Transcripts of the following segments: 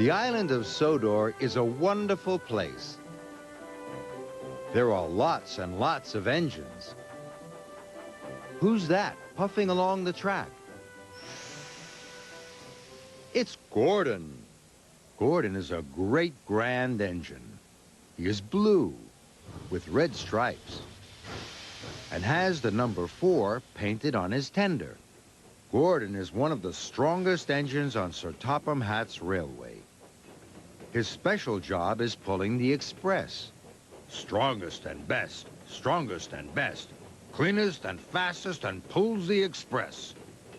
The island of Sodor is a wonderful place. There are lots and lots of engines. Who's that puffing along the track? It's Gordon. Gordon is a great grand engine. He is blue with red stripes and has the number 4 painted on his tender. Gordon is one of the strongest engines on Sir Topham Hatt's railway. His special job is pulling the express. Strongest and best, strongest and best, cleanest and fastest and pulls the express.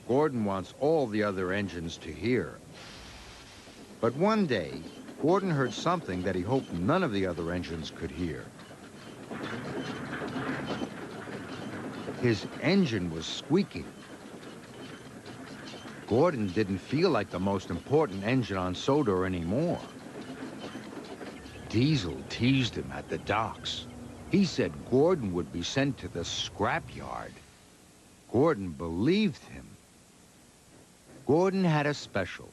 Gordon wants all the other engines to hear. But one day, Gordon heard something that he hoped none of the other engines could hear. His engine was squeaking. Gordon didn't feel like the most important engine on Sodor anymore. Diesel teased him at the docks. He said Gordon would be sent to the scrapyard. Gordon believed him. Gordon had a special.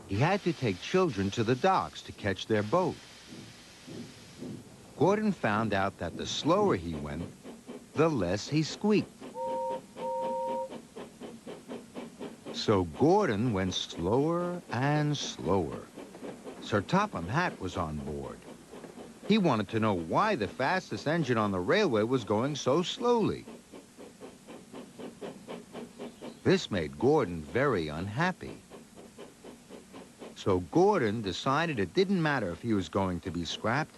He had to take children to the docks to catch their boat. Gordon found out that the slower he went, the less he squeaked. So Gordon went slower and slower. Sir Topham Hatt was on board. He wanted to know why the fastest engine on the railway was going so slowly. This made Gordon very unhappy. So Gordon decided it didn't matter if he was going to be scrapped.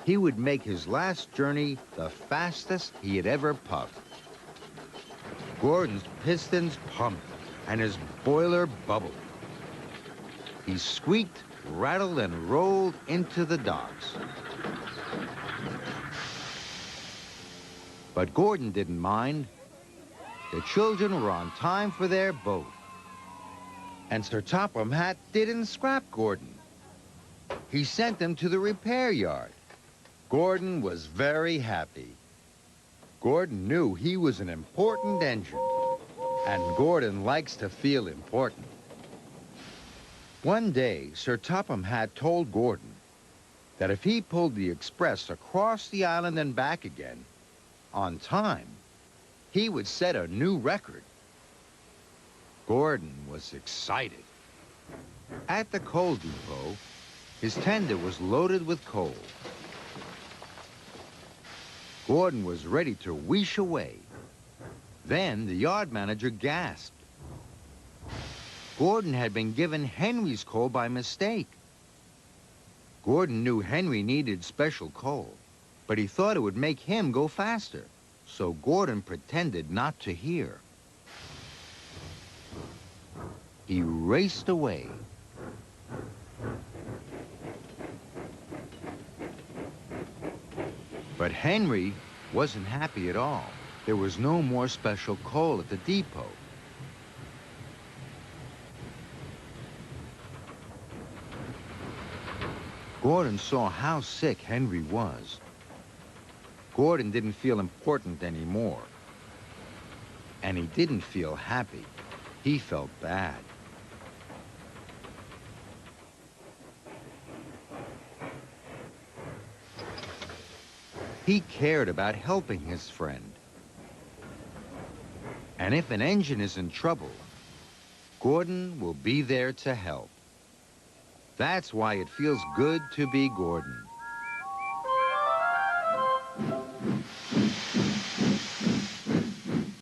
He would make his last journey the fastest he had ever puffed. Gordon's pistons pumped and his boiler bubbled. He squeaked, rattled, and rolled into the docks. But Gordon didn't mind. The children were on time for their boat. And Sir Topham Hatt didn't scrap Gordon. He sent him to the repair yard. Gordon was very happy. Gordon knew he was an important engine, and Gordon likes to feel important. One day, Sir Topham Hatt told Gordon that if he pulled the express across the island and back again, on time, he would set a new record. Gordon was excited. At the coal depot, his tender was loaded with coal. Gordon was ready to wheesh away. Then the yard manager gasped. Gordon had been given Henry's coal by mistake. Gordon knew Henry needed special coal, but he thought it would make him go faster. So Gordon pretended not to hear. He raced away. But Henry wasn't happy at all. There was no more special coal at the depot. Gordon saw how sick Henry was. Gordon didn't feel important anymore. And he didn't feel happy. He felt bad. He cared about helping his friend. And if an engine is in trouble, Gordon will be there to help. That's why it feels good to be Gordon.